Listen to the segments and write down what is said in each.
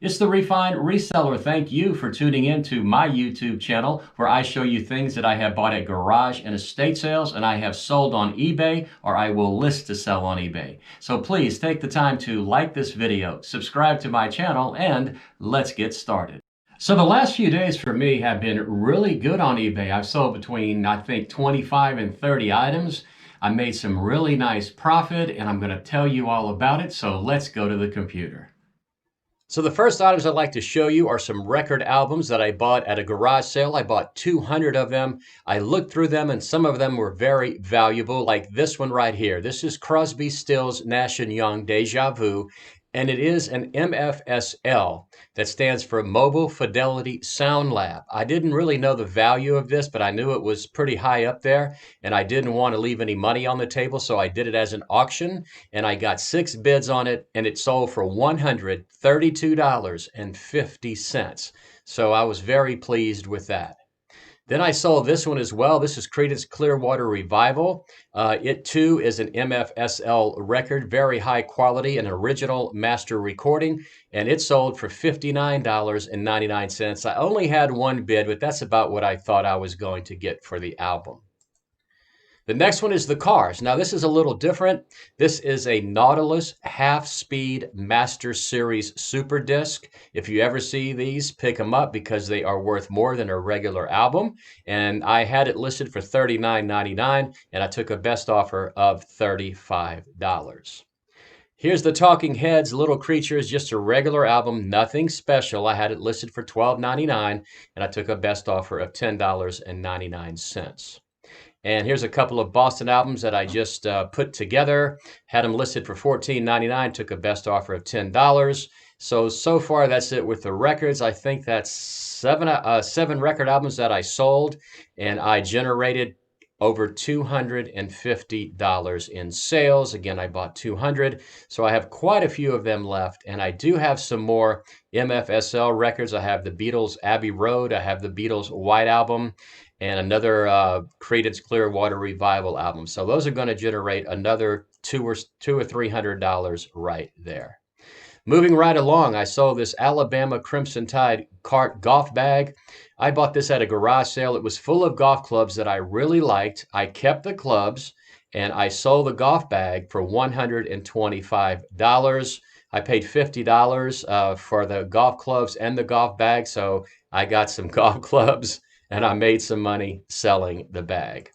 It's the Refined Reseller. Thank you for tuning in to my YouTube channel where I show you things that I have bought at garage and estate sales and I have sold on eBay or I will list to sell on eBay. So please take the time to like this video, subscribe to my channel, and let's get started. So the last few days for me have been really good on eBay. I've sold between, I think, 25 and 30 items. I made some really nice profit and I'm going to tell you all about it. So let's go to the computer. So the first items I'd like to show you are some record albums that I bought at a garage sale. I bought 200 of them. I looked through them and some of them were very valuable, like this one right here. This is Crosby, Stills, Nash & Young, Deja Vu, and it is an MFSL. That stands for Mobile Fidelity Sound Lab. I didn't really know the value of this, but I knew it was pretty high up there, and I didn't want to leave any money on the table, so I did it as an auction, and I got 6 bids on it, and it sold for $132.50. So I was very pleased with that. Then I sold this one as well. This is Creedence Clearwater Revival. It too is an MFSL record, very high quality, an original master recording, and it sold for $59.99. I only had one bid, but that's about what I thought I was going to get for the album. The next one is the Cars. Now this is a little different. This is a Nautilus half-speed Master Series Super Disc. If you ever see these, pick them up because they are worth more than a regular album. And I had it listed for $39.99 and I took a best offer of $35. Here's the Talking Heads, Little Creatures, just a regular album, nothing special. I had it listed for $12.99 and I took a best offer of $10.99. And here's a couple of Boston albums that I just put together. Had them listed for $14.99, took a best offer of $10. So far that's it with the records. I think that's seven record albums that I sold, and I generated over $250 in sales. Again, I bought 200, so I have quite a few of them left, and I do have some more MFSL records. I have the Beatles Abbey Road, I have the Beatles White Album, and another Creedence Clearwater Revival album. So those are going to generate another $200 or $300 right there. Moving right along, I sold this Alabama Crimson Tide cart golf bag. I bought this at a garage sale. It was full of golf clubs that I really liked. I kept the clubs and I sold the golf bag for $125. I paid $50 for the golf clubs and the golf bag, so I got some golf clubs and I made some money selling the bag.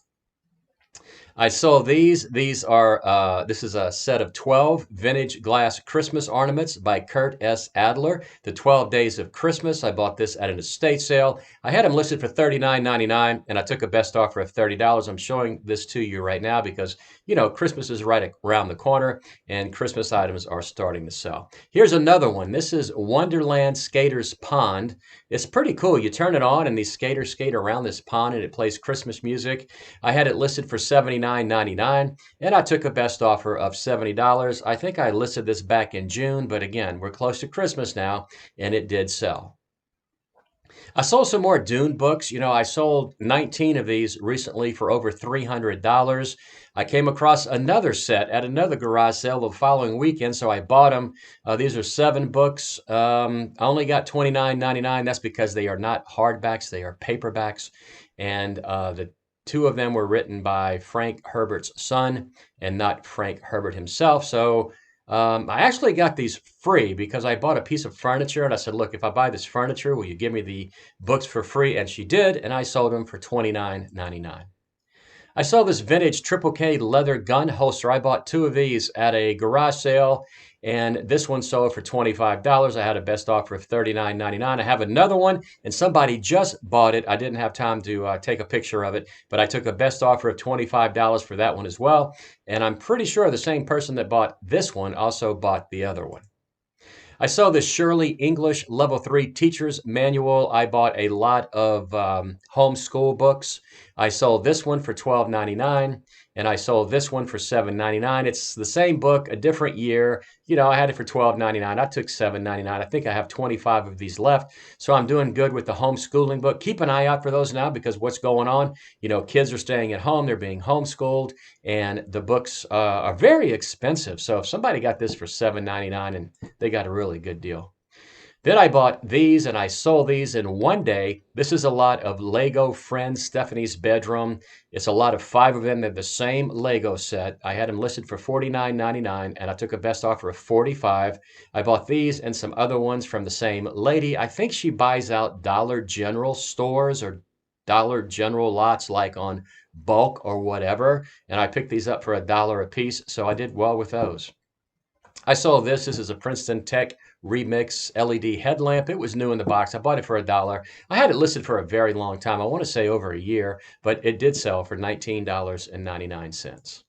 I sold these. These are, this is a set of 12 vintage glass Christmas ornaments by Kurt S. Adler. The 12 Days of Christmas. I bought this at an estate sale. I had them listed for $39.99 and I took a best offer of $30. I'm showing this to you right now because, you know, Christmas is right around the corner and Christmas items are starting to sell. Here's another one. This is Wonderland Skater's Pond. It's pretty cool. You turn it on and these skaters skate around this pond and it plays Christmas music. I had it listed for $79.99 and I took a best offer of $70. I think I listed this back in June, but again, we're close to Christmas now and it did sell. I sold some more Dune books. You know, I sold 19 of these recently for over $300. I came across another set at another garage sale the following weekend, so I bought them. These are 7 books. I only got $29.99. That's because they are not hardbacks, they are paperbacks. And the 2 of them were written by Frank Herbert's son and not Frank Herbert himself. So I actually got these free because I bought a piece of furniture and I said, look, if I buy this furniture, will you give me the books for free? And she did, and I sold them for $29.99. I saw this vintage Triple K leather gun holster. I bought 2 of these at a garage sale, and this one sold for $25. I had a best offer of $39.99. I have another one, and somebody just bought it. I didn't have time to take a picture of it, but I took a best offer of $25 for that one as well. And I'm pretty sure the same person that bought this one also bought the other one. I saw this Shirley English Level 3 Teacher's Manual. I bought a lot of homeschool books. I sold this one for $12.99 and I sold this one for $7.99. It's the same book, a different year. You know, I had it for $12.99. I took $7.99. I think I have 25 of these left. So I'm doing good with the homeschooling book. Keep an eye out for those now because what's going on, you know, kids are staying at home. They're being homeschooled and the books are very expensive. So if somebody got this for $7.99 and they got a really good deal. Then I bought these and I sold these in one day. This is a lot of Lego Friends Stephanie's Bedroom. It's a lot of 5 of them. They're the same Lego set. I had them listed for $49.99 and I took a best offer of $45. I bought these and some other ones from the same lady. I think she buys out Dollar General stores or Dollar General lots like on bulk or whatever. And I picked these up for $1 a piece. So I did well with those. I saw this. This is a Princeton Tech Remix LED headlamp. It was new in the box. I bought it for $1. I had it listed for a very long time. I want to say over a year, but it did sell for $19.99.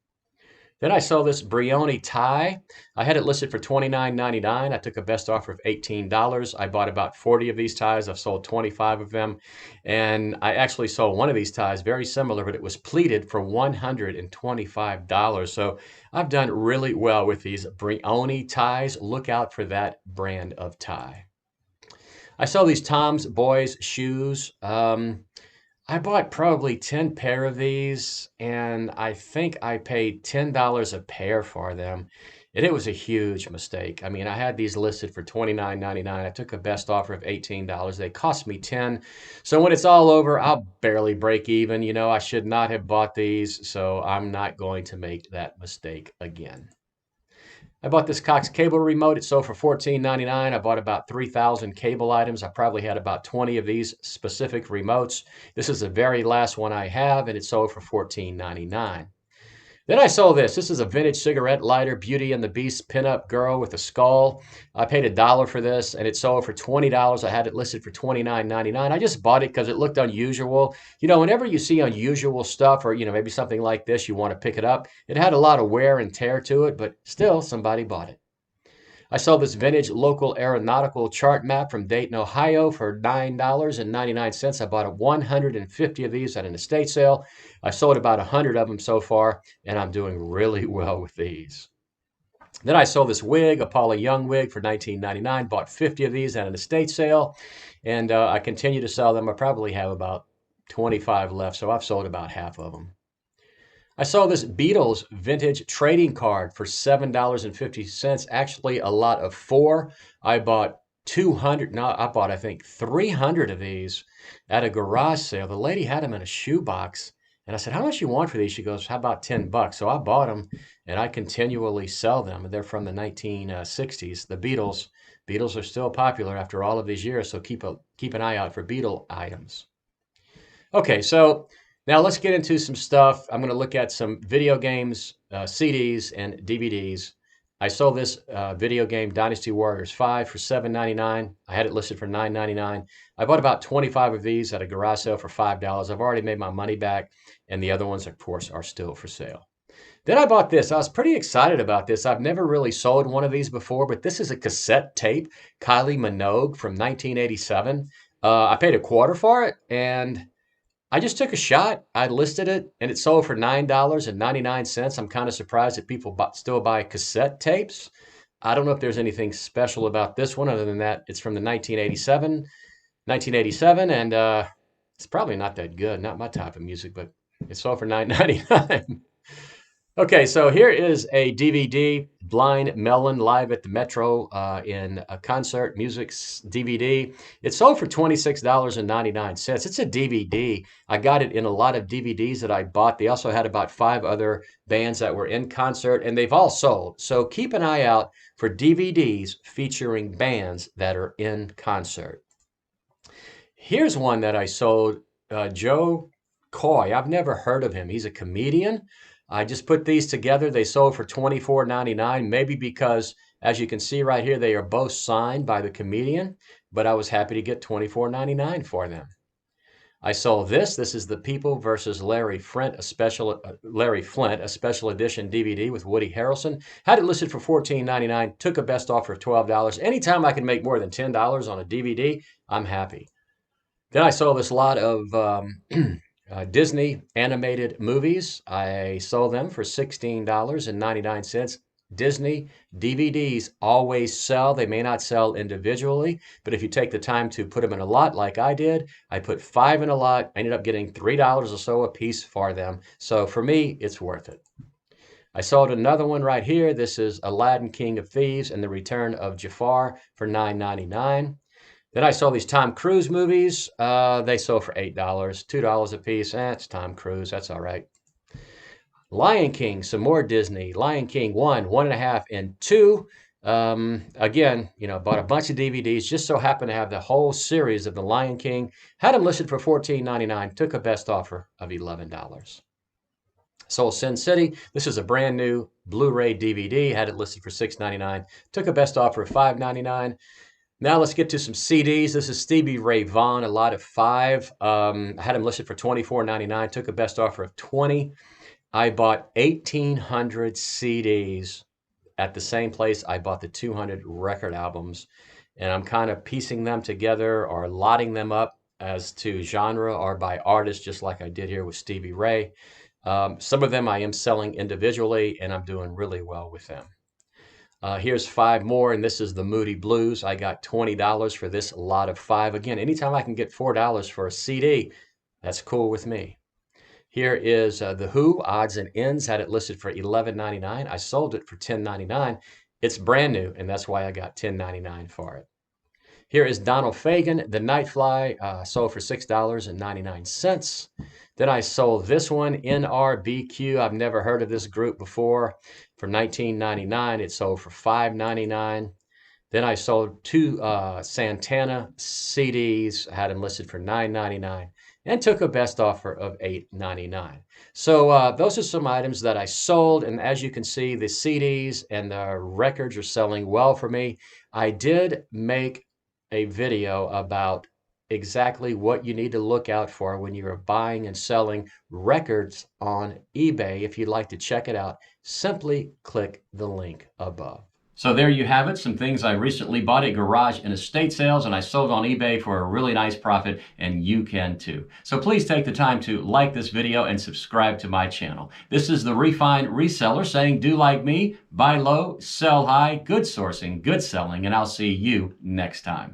Then I saw this Brioni tie. I had it listed for $29.99. I took a best offer of $18. I bought about 40 of these ties. I've sold 25 of them. And I actually sold one of these ties, very similar, but it was pleated for $125. So I've done really well with these Brioni ties. Look out for that brand of tie. I saw these Tom's Boys shoes. I bought probably 10 pair of these, and I think I paid $10 a pair for them. And it was a huge mistake. I mean, I had these listed for $29.99. I took a best offer of $18. They cost me 10. So when it's all over, I'll barely break even. You know, I should not have bought these, so I'm not going to make that mistake again. I bought this Cox cable remote. It sold for $14.99. I bought about 3,000 cable items. I probably had about 20 of these specific remotes. This is the very last one I have, and it sold for $14.99. Then I sold this. This is a vintage cigarette lighter, Beauty and the Beast pinup girl with a skull. I paid $1 for this, and it sold for $20. I had it listed for $29.99. I just bought it because it looked unusual. You know, whenever you see unusual stuff or, you know, maybe something like this, you want to pick it up. It had a lot of wear and tear to it, but still, somebody bought it. I saw this vintage local aeronautical chart map from Dayton, Ohio for $9.99. I bought 150 of these at an estate sale. I sold about 100 of them so far, and I'm doing really well with these. Then I sold this wig, a Paula Young wig for $19.99. Bought 50 of these at an estate sale, and I continue to sell them. I probably have about 25 left, so I've sold about half of them. I saw this Beatles vintage trading card for $7.50. Actually, a lot of 4. I bought 200. No, I bought, I think, 300 of these at a garage sale. The lady had them in a shoebox. And I said, how much you want for these? She goes, how about $10? So I bought them and I continually sell them. They're from the 1960s. The Beatles. Beatles are still popular after all of these years. So keep an eye out for Beatle items. Okay, so now let's get into some stuff. I'm going to look at some video games, CDs, and DVDs. I sold this video game, Dynasty Warriors 5, for $7.99. I had it listed for $9.99. I bought about 25 of these at a garage sale for $5. I've already made my money back, and the other ones, of course, are still for sale. Then I bought this. I was pretty excited about this. I've never really sold one of these before, but this is a cassette tape, Kylie Minogue from 1987. I paid $0.25 for it, and I just took a shot. I listed it, and it sold for $9.99. I'm kind of surprised that people still buy cassette tapes. I don't know if there's anything special about this one other than that it's from the 1987, and it's probably not that good. Not my type of music, but it sold for $9.99. Okay, so here is a DVD, Blind Melon live at the Metro in a concert music DVD. It sold for $26.99. It's a DVD. I got it in a lot of DVDs that I bought. They also had about 5 other bands that were in concert, and they've all sold. So keep an eye out for DVDs featuring bands that are in concert. Here's one that I sold, Joe Coy. I've never heard of him. He's a comedian. I just put these together. They sold for $24.99, maybe because, as you can see right here, they are both signed by the comedian, but I was happy to get $24.99 for them. I sold this. This is The People versus Larry Flint, a special edition DVD with Woody Harrelson. Had it listed for $14.99, took a best offer of $12. Anytime I can make more than $10 on a DVD, I'm happy. Then I sold this lot of Disney animated movies. I sold them for $16.99. Disney DVDs always sell. They may not sell individually, but if you take the time to put them in a lot like I did, I put 5 in a lot. I ended up getting $3 or so a piece for them. So for me, it's worth it. I sold another one right here. This is Aladdin, King of Thieves, and the Return of Jafar for $9.99. Then I saw these Tom Cruise movies. They sold for $8, $2 a piece. It's Tom Cruise. That's all right. Lion King, some more Disney. Lion King 1, 1.5, and 2. Again, bought a bunch of DVDs. Just so happened to have the whole series of The Lion King. Had them listed for $14.99. Took a best offer of $11. Sold Sin City. This is a brand new Blu-ray DVD. Had it listed for $6.99. Took a best offer of $5.99. Now let's get to some CDs. This is Stevie Ray Vaughan, a lot of 5. I had him listed for $24.99. Took a best offer of $20. I bought 1,800 CDs at the same place I bought the 200 record albums. And I'm kind of piecing them together or lotting them up as to genre or by artist, just like I did here with Stevie Ray. Some of them I am selling individually, and I'm doing really well with them. Here's 5 more, and this is the Moody Blues. I got $20 for this lot of 5. Again, anytime I can get $4 for a CD, that's cool with me. Here is The Who, Odds and Ends. Had it listed for $11.99. I sold it for $10.99. It's brand new, and that's why I got $10.99 for it. Here is Donald Fagen, The Nightfly, sold for $6.99. Then I sold this one, NRBQ. I've never heard of this group before. For $19.99, it sold for $5.99. Then I sold 2 Santana CDs, had them listed for $9.99, and took a best offer of $8.99. So those are some items that I sold, and as you can see, the CDs and the records are selling well for me. I did make a video about exactly what you need to look out for when you're buying and selling records on eBay. If you'd like to check it out, simply click the link above. So there you have it, some things I recently bought at garage and estate sales, and I sold on eBay for a really nice profit, and you can too. So please take the time to like this video and subscribe to my channel. This is the Refined Reseller saying, do like me, buy low, sell high, good sourcing, good selling, and I'll see you next time.